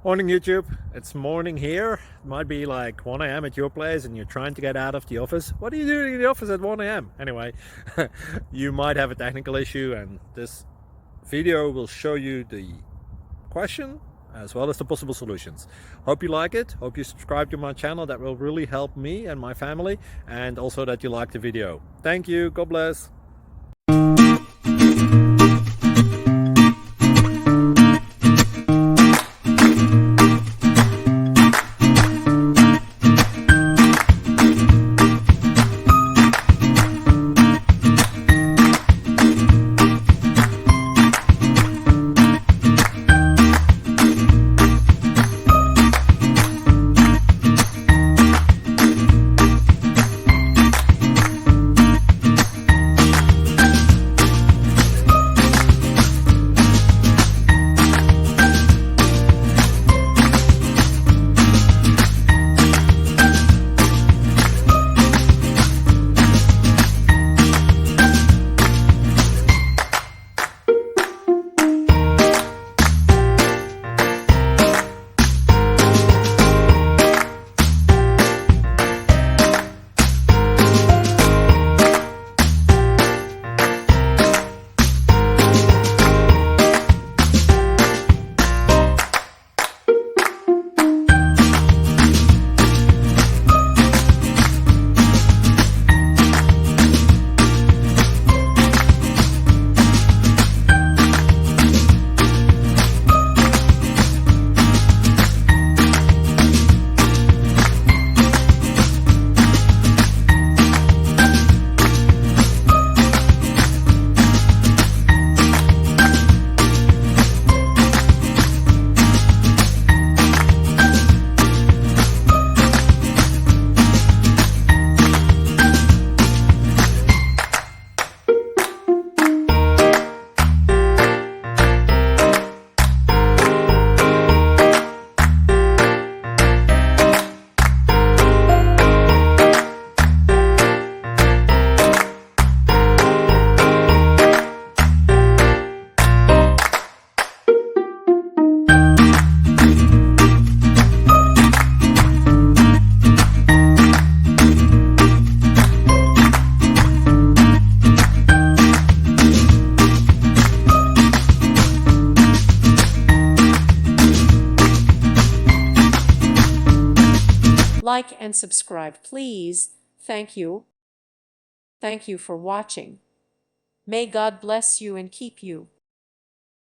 Morning YouTube, it's morning here. It might be like 1 a.m. at your place and you're trying to get out of the office. What are you doing in the office at 1 a.m.? Anyway, you might have a technical issue and this video will show you the question as well as the possible solutions. Hope you like it, hope you subscribe to my channel. That will really help me and my family, and also that you like the video. Thank you, God bless. Like and subscribe, please. Thank you. Thank you for watching. May God bless you and keep you.